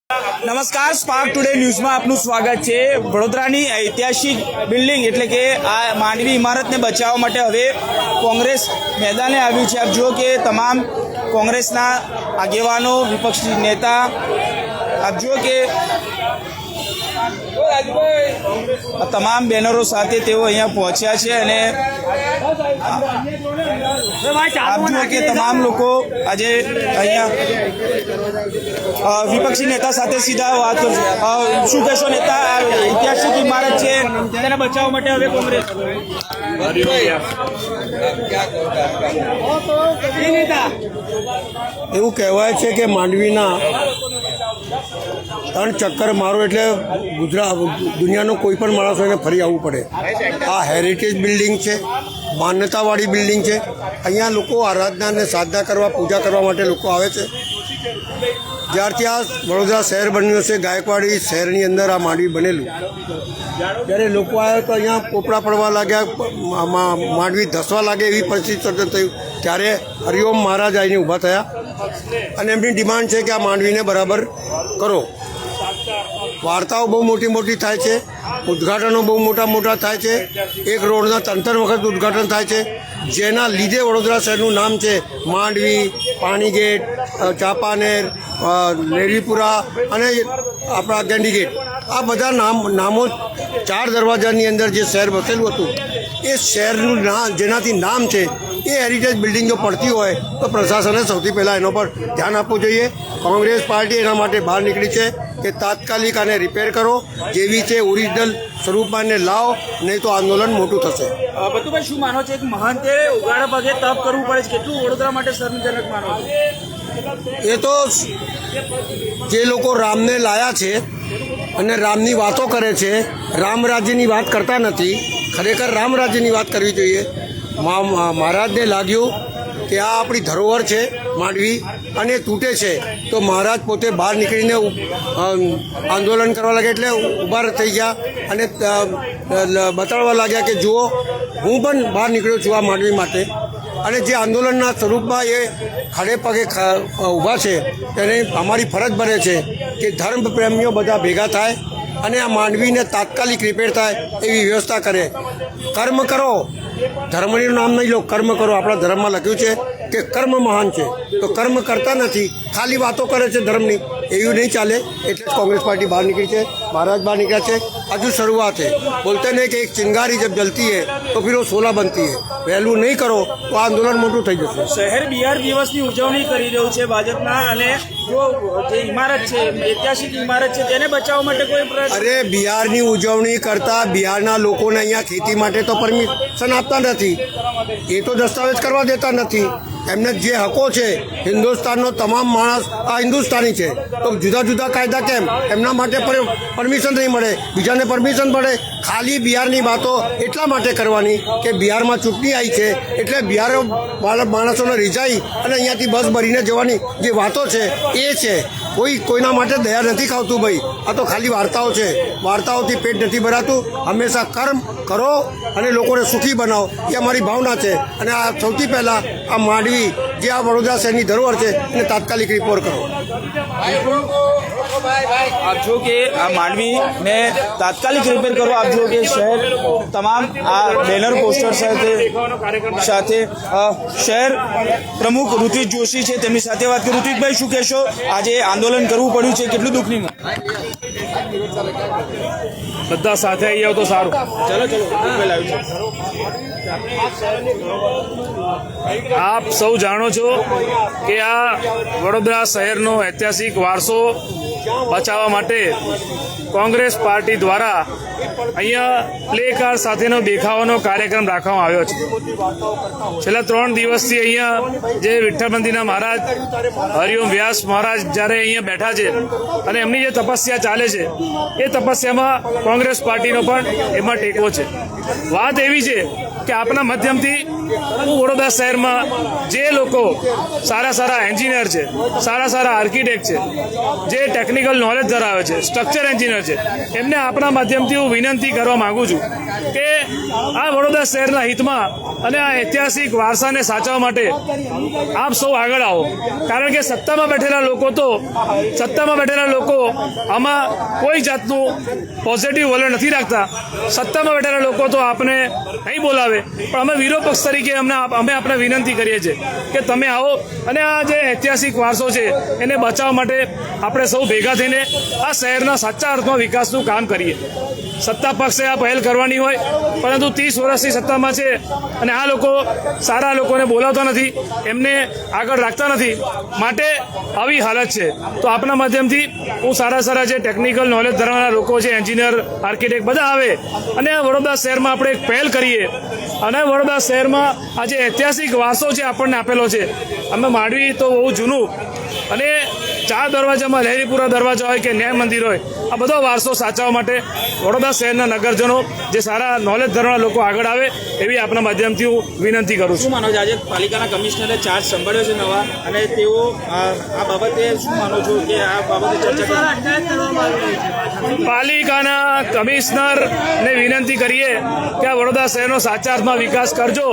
નમસ્કાર, spark today ન્યૂઝમાં આપનું સ્વાગત છે। વડોદરાની ઐતિહાસિક બિલ્ડિંગ એટલે કે આ માંડવી ઇમારતને બચાવવા માટે હવે કોંગ્રેસ મેદાને આવ્યું છે। આપ જુઓ કે તમામ કોંગ્રેસના આગેવાનો, વિપક્ષી નેતા, આપ જુઓ કે તમામ બેનરો સાથે તેઓ અહીંયા પહોંચ્યા છે અને આપ જુઓ કે તમામ લોકો આજે અહીંયા વિપક્ષી નેતા સાથે સીધા વાત કરશે। શું કહેશો નેતા? ઐતિહાસિક ઇમારત છે, તેને બચાવવા માટે હવે કોંગ્રેસ એવું કહેવાય છે કે માંડવીના 3 ચક્કર મારો એટલે દુનિયાનો કોઈ પણ માણસ એને ફરી આવવું પડે। આ હેરિટેજ બિલ્ડિંગ છે, માન્યતાવાળી બિલ્ડિંગ છે। અહીંયા લોકો આરાધના અને સાધના કરવા, પૂજા કરવા માટે લોકો આવે છે। જ્યારથી આ વડોદરા શહેર બન્યું છે, ગાયકવાડી શહેરની અંદર આ માંડવી બનેલું, ત્યારે લોકો આવ્યા તો અહીંયા પોપડા પડવા લાગ્યા, માંડવી ધસવા લાગે એવી પરિસ્થિતિ સર્જન થયું। ત્યારે હરિઓમ મહારાજ આવીને ઊભા થયા અને એમની ડિમાન્ડ છે કે આ માંડવીને બરાબર કરો। વાર્તાઓ બહુ મોટી મોટી થાય છે, ઉદ્ઘાટનો બહુ મોટા થાય છે। એક રોડના 3 વખત ઉદ્ઘાટન થાય છે, જેના લીધે વડોદરા શહેરનું નામ છે। માંડવી, પાણીગેટ, ચાંપાનેર, લેડીપુરા અને આપણા ગેન્ડીગેટ, આ બધા નામો 4 દરવાજાની અંદર જે શહેર વસેલું હતું, એ શહેરનું નામ જેનાથી નામ છે એ હેરિટેજ બિલ્ડિંગ જો પડતી હોય તો પ્રશાસને સૌથી પહેલાં એના પર ધ્યાન આપવું જોઈએ। કોંગ્રેસ પાર્ટી એના માટે બહાર નીકળી છે કે તાત્કાલિક આને રિપેર કરો, જેવી છે ઓરિજિનલ સ્વરૂપમાં એને લાવો, નહીં તો આંદોલન મોટું થશે। બતુભાઈ, શું માનો છો? એક મહંતે ઉગાડા પગે તપ કરવું પડે છે, કેટલું વડોદરા માટે શરમજનક માનો છો? એ તો જે લોકો રામને લાયા છે અને રામની વાતો કરે છે, રામ રાજ્યની વાત કરતા નથી। ખરેખર રામ રાજ્યની વાત કરવી જોઈએ। મહારાજને લાગ્યું કે આ આપણી ધરોહર છે માંડવી અને તૂટે છે, તો મહારાજ પોતે બહાર નીકળીને આંદોલન કરવા લાગ્યા, એટલે ઊભા થઈ ગયા અને બતાડવા લાગ્યા કે જુઓ, હું પણ બહાર નીકળ્યો છું આ માંડવી માટે। અને જે આંદોલનના સ્વરૂપમાં એ ખડે પગે ઊભા છે, તેને અમારી ફરજ બને છે કે ધર્મ પ્રેમીઓ બધા ભેગા થાય અને આ માંડવીને તાત્કાલિક રિપેર થાય એવી વ્યવસ્થા કરે। કર્મ કરો, ધર્મનું નામ નહીં લો, કર્મ કરો। આપણા ધર્મમાં લખ્યું છે કે કર્મ મહાન છે, તો કર્મ કરતા નથી, ખાલી વાતો કરે છે ધર્મની, એવું નહીં ચાલે। એટલે જ કોંગ્રેસ પાર્ટી બહાર નીકળી છે, મહારાજ બહાર નીકળ્યા છે। હજુ શરૂઆત है, बोलते नहीं कि एक चिंगारी जब जलती है तो फिर वो शोला बनती है। વહેલું નહીં કરો તો આંદોલન મોટું થઈ જશે। શહેર બિહાર દિવસની ઉજવણી કરી રહ્યું છે ભાજપના, અને જો જે ઇમારત છે, ઐતિહાસિક ઇમારત છે, તેને બચાવવા માટે કોઈ અરે, બિહારની ઉજવણી કરતા બિહારના લોકોને અહીંયા ખેતી માટે તો પરમિશન આપતા નથી, એ તો દસ્તાવેજ કરવા દેતા નથી। એમને જે હકો છે, હિન્દુસ્તાનનો તમામ માણસ આ હિન્દુસ્તાની છે, તો જુદા જુદા કાયદા કેમ? એમના માટે પરમિશન નહીં મળે, બીજાને પરમિશન મળે। ખાલી બિહારની વાતો એટલા માટે કરવાની કે બિહારમાં ચૂંટણી આવી છે, એટલે બિહાર માણસોને રીઝાઈ અને અહીંયાથી બસ ભરીને જવાની જે વાતો છે એ છે। કોઈના માટે દયા નથી ખાવતું ભાઈ, આ તો ખાલી વાર્તાઓ છે। વાર્તાઓથી પેટ નથી ભરાતું। હંમેશા કર્મ કરો અને લોકોને સુખી બનાવો, એ અમારી ભાવના છે। અને આ સૌથી પહેલાં આ માંડવી જે આ વડોદરા શહેરની ધરોહર છે એને તાત્કાલિક રિપેર કરો। આપ જો કે આ માંડવીને તાત્કાલિક રિપેર કરો। આપ જો કે શહેર તમામ આ બેનર પોસ્ટર સાથે શહેર પ્રમુખ ઋત્વિજ જોશી છે, તેમની સાથે વાત કરી। ઋત્વિજભાઈ, શું કહેશો? આજે આંદોલન કરવું પડ્યું છે, કેટલું દુઃખની? બધા સાથે આવી જાવ તો સારું। આપ સૌ જાણો છો કે આ વડોદરા શહેરનો ઐતિહાસિક વારસો બચાવવા માટે કોંગ્રેસ પાર્ટી દ્વારા અહીંયા પ્લે કાર્ડ સાથેનો દેખાવાનો કાર્યક્રમ રાખવામાં આવ્યો છે। છેલ્લા 3 દિવસથી અહીંયા જે વિઠ્ઠલ મંદિરના મહારાજ હરિઓમ વ્યાસ મહારાજ જ્યારે અહીંયા બેઠા છે અને એમની જે તપસ્યા ચાલે છે, એ તપસ્યામાં કોંગ્રેસ પાર્ટીનો પણ એમાં ટેકો છે। વાત એવી છે કે આપના માધ્યમથી હું વડોદરા શહેરમાં જે લોકો સારા એન્જિનિયર છે, સારા આર્કિટેક્ટ છે, જે ટેકનિકલ નોલેજ ધરાવે છે, સ્ટ્રક્ચર એન્જિનિયર છે, એમને આપણા માધ્યમથી હું વિનંતી કરવા માંગુ છું કે આ વડોદરા શહેરના હિતમાં અને આ ઐતિહાસિક વારસાને સાચવવા માટે આપ સૌ આગળ આવો. કારણ કે સત્તામાં બેઠેલા લોકો આમાં કોઈ જાતનું પોઝિટિવ વલણ નથી રાખતા. સત્તામાં બેઠેલા લોકો તો આપને નહીં બોલાવે, પણ અમે વિરોધ પક્ષ તરીકે અમે આપણે વિનંતી કરીએ છીએ કે તમે આવો અને આ જે ઐતિહાસિક વારસો છે એને બચાવવા માટે આપણે સૌ ભેગા થઈને આ શહેરના સાચા અર્થમાં વિકાસનું કામ કરીએ. સત્તા પક્ષે આ પહેલ કરવાની હોય, પરંતુ 30 વર્ષથી સત્તામાં છે અને આ લોકો સારા લોકોને બોલાવતા નથી, એમને આગળ રાખતા નથી, માટે આવી હાલત છે. તો આપણા માધ્યમથી હું સારા જે ટેકનિકલ નોલેજ ધરાવનારા લોકો છે, એન્જિનિયર, આર્કિટેક્ટ બધા આવે અને વડોદરા શહેરમાં આપણે એક પહેલ કરીએ અને વડોદરા શહેરમાં આ જે ઐતિહાસિક વારસો છે આપણને આપેલો છે. અમે માંડવી તો બહુ જૂનું અને 4 દરવાજામાં લહેરીપુરા દરવાજા હોય કે ન્યાય મંદિર હોય, આ બધો વારસો સાચવવા માટે વડોદરા શહેરના નગરજનો જે સારા નોલેજ ધરાવનારા લોકો આગળ આવે એવી આપણા માધ્યમથી હું વિનંતી કરું છું. શું માનો છો આજે પાલિકાના કમિશનરે ચાર્જ સંભાળ્યો છે નવા, અને તેઓ આ બાબતે શું માનો છો કે આ બાબતે ચર્ચા પાલિકાના કમિશનરને વિનંતી કરીએ કે આ વડોદરા શહેરનો સાચા અર્થમાં વિકાસ કરજો.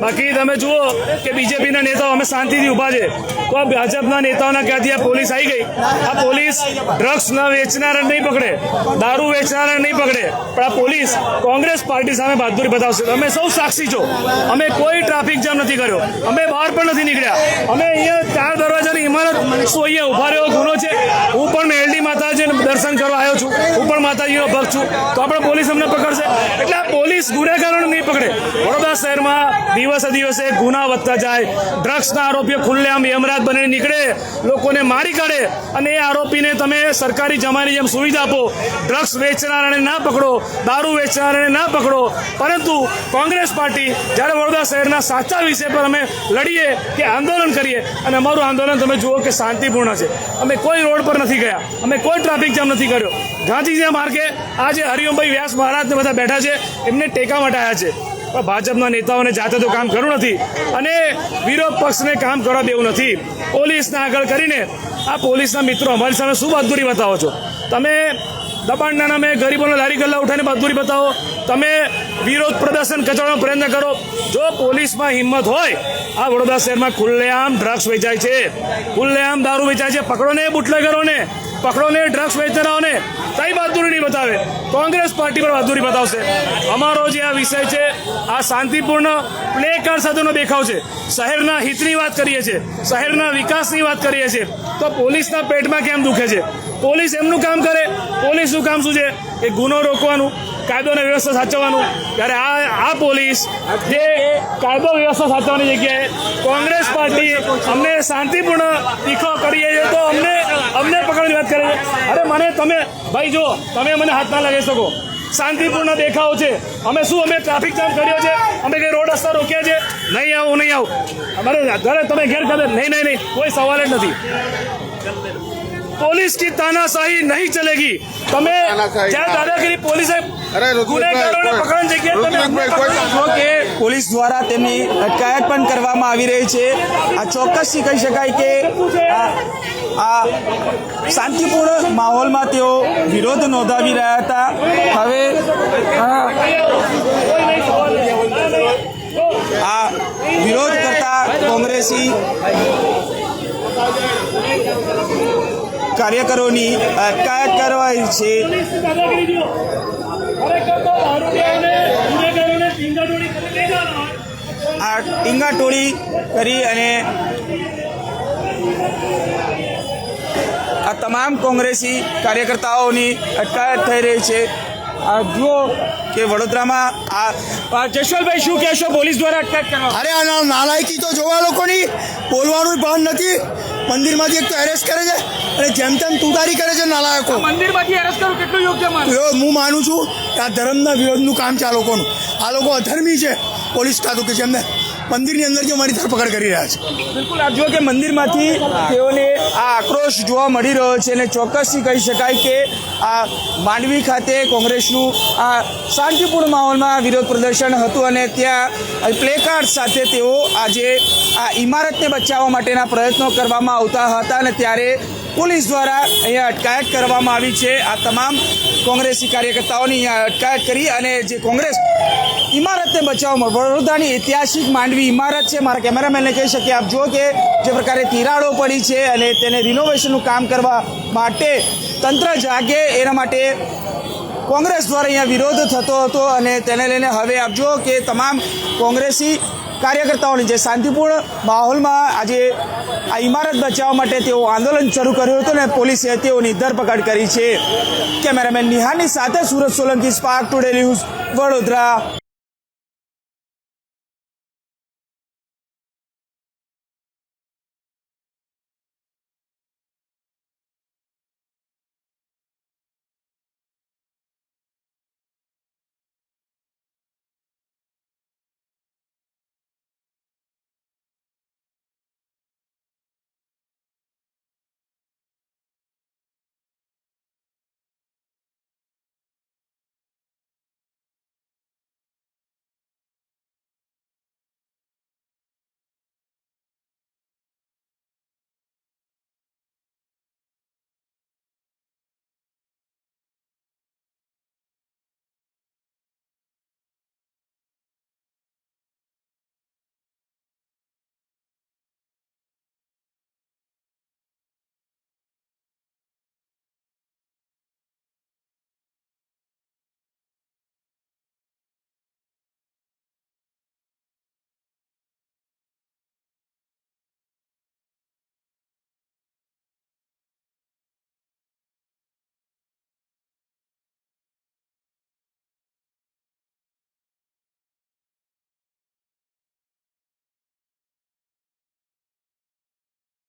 બાકી તમે જુઓ કે બીજેપીના નેતાઓ અમે શાંતિથી ઊભા છે, તો આ ભાજપના નેતાઓના ક્યાંથી આ પોલીસ આવી ગઈ. આ પોલીસ ડ્રગ્સ ન વેચનારા નહીં પકડે, દારૂ વેચનારા નહીં પકડે, પણ આ પોલીસ કોંગ્રેસ પાર્ટી સામે બહાદુરી બતાવશે. તમે સૌ સાક્ષી છો, અમે કોઈ ટ્રાફિક જામ નથી કર્યો, અમે બહાર પણ નથી નીકળ્યા, અમે અહીંયા 4 દરવાજાની ઇમારત શું અહીંયા ઉભા રહ્યો ગુનો છે. હું પણ મેલડી માતાજીને દર્શન કરવા આવ્યો છું, હું પણ માતાજીનો ભક્ત છું, તો આપણે પોલીસ અમને પકડશે. એટલે આ પોલીસ ગુનેગારોને નહીં પકડે. વડોદરા શહેરમાં દિવસે ગુના વધતા જાય, ડ્રગ્સના આરોપીઓ ખુલ્લેઆમ યમરાજ બનીને નીકળે, લોકોને મારી કાઢે, અને એ આરોપીને તમે સરકારી જમાની જેમ સુવિધા આપો. ડ્રગ્સ વેચનારાને ના પકડો, દારૂ વેચનારાને ના પકડો, પરંતુ કોંગ્રેસ પાર્ટી જ્યારે વડોદરા શહેરના સાચા વિષય પર અમે લડીએ કે આંદોલન કરીએ, અને અમારું આંદોલન તમે જુઓ કે શાંતિપૂર્ણ છે. અમે કોઈ રોડ પર નથી ગયા, અમે કોઈ ટ્રાફિક જામ નથી કર્યો. ગાંધીજીના માર્ગે આજે હરિઓમભાઈ વ્યાસ મહારાજને બધા બેઠા છે, એમને ટેકા માટે આવ્યા છે. પણ ભાજપના નેતાઓને જાતે તો કામ કરવું નથી અને વિરોધ પક્ષને કામ કરવા દેવું નથી. પોલીસને આગળ કરીને આ પોલીસના મિત્રો અમારી સામે શું બહાદુરી બતાવો છો? તમે દબાણના નામે ગરીબોને લારી ગલ્લા ઉઠાવીને બહાદુરી બતાવો, તમે વિરોધ પ્રદર્શન કચવાનો પ્રયત્ન કરો. જો પોલીસમાં હિંમત હોય, આ વડોદરા શહેરમાં ખુલ્લેઆમ ડ્રગ્સ વેચાય છે, ખુલ્લેઆમ દારૂ વેચાય છે, પકડો ને બુટલેગરોને, પકડો ને ડ્રગ્સ વેચનારાઓને. કઈ બહાદુરી નહીં બતાવે, કોંગ્રેસ પાર્ટી પર બહાદુરી બતાવશે. અમારો જે આ વિષય છે આ શાંતિપૂર્ણ પ્લે કાર્ડ સાથેનો દેખાવ છે. શહેરના હિતની વાત કરીએ છીએ, શહેરના વિકાસની વાત કરીએ છીએ, તો પોલીસના પેટમાં કેમ દુખે છે? પોલીસ એમનું કામ કરે. પોલીસનું કામ શું છે? એ ગુનો રોકવાનું, કાયદો અને વ્યવસ્થા સાચવવાનું. ત્યારે આ પોલીસ જે કાયદો વ્યવસ્થા સાચવવાની જગ્યાએ કોંગ્રેસ પાર્ટી અમને શાંતિપૂર્ણ દેખાવ કરીએ છીએ તો અમને પકડવાની વાત કરે છે. અરે મને તમે ભાઈ જો તમે મને હાથ ના લગાવી શકો, શાંતિપૂર્ણ દેખાવ છે. અમે ટ્રાફિક જામ કર્યો છે? અમે કઈ રોડ રસ્તા રોક્યા છે? નહીં આવું અમારે ઘરે તમે ઘેર કરે નહીં, કોઈ સવાલ જ નથી. पुलिस की तानाशाही नहीं चलेगी. તમે જ્યાં દાદાગીરી પોલીસે ગુનેગારોને પકડવાની જગ્યાએ કે પોલીસ દ્વારા તેમની અટકાયત પણ કરવામાં આવી રહી છે. આ ચોક્કસથી કહી શકાય કે આ શાંતિપૂર્ણ માહોલમાં તેઓ વિરોધ નોંધાવી રહ્યા હતા. હવે આ વિરોધ કરતા કોંગ્રેસી કાર્યકરોની અટકાયત કરવાઈ છે. આ ટીંગાટોળી કરી અને આ તમામ કોંગ્રેસી કાર્યકર્તાઓની અટકાયત થઈ રહી છે. આ જુઓ કે વડોદરામાં આ જશવલભાઈ શું કહેશો પોલીસ દ્વારા અટકાયત કરવા? અરે આ નાલાયકી તો જોવા લોકોની, બોલવાનું ભાન નથી. મંદિરમાંથી એક તો એરેસ્ટ કરે છે અને જેમ તેમ તુતારી કરે છે નાલાયકો. મંદિરમાંથી એરેસ્ટ કરવું કેટલું યોગ્ય હું માનું છું કે આ ધર્મના વિરોધનું કામ છે આ લોકોનું. આ લોકો અધર્મી છે પોલીસ ખાતું કે જેમને મંદિરની અંદર જે અમારી ધરપકડ કરી રહ્યા છે. બિલકુલ આપ જુઓ કે મંદિરમાંથી તેઓને આ આક્રોશ જોવા મળી રહ્યો છે અને ચોક્કસથી કહી શકાય કે આ માંડવી ખાતે કોંગ્રેસનું આ શાંતિપૂર્ણ માહોલમાં વિરોધ પ્રદર્શન હતું અને ત્યાં પ્લેકાર્ડ સાથે તેઓ આજે આ ઇમારતને બચાવવા માટેના પ્રયત્નો કરવામાં આવતા હતા અને ત્યારે પોલીસ દ્વારા અહીંયા અટકાયત કરવામાં આવી છે. આ તમામ કોંગ્રેસી કાર્યકર્તાઓની અહીંયા અટકાયત કરી અને જે કોંગ્રેસ ઇમારતને બચાવવામાં વડોદરાની ઐતિહાસિક માંડવી ઇમારત છે. મારા કેમેરામેનને કહી શકીએ આપ જુઓ કે જે પ્રકારે તિરાડો પડી છે અને તેને રિનોવેશનનું કામ કરવા માટે તંત્ર જાગે એના માટે કોંગ્રેસ દ્વારા અહીંયા વિરોધ થતો હતો અને તેને લઈને હવે આપ જુઓ કે તમામ કોંગ્રેસી કાર્યકર્તાઓની જે શાંતિપૂર્ણ માહોલમાં આજે આ ઇમારત બચાવવા માટે તેઓ આંદોલન શરૂ કર્યું હતું અને પોલીસે તેઓની ધરપકડ કરી છે. કેમેરામેન નિહારની સાથે Surat Solanki, spark today news, Vadodara.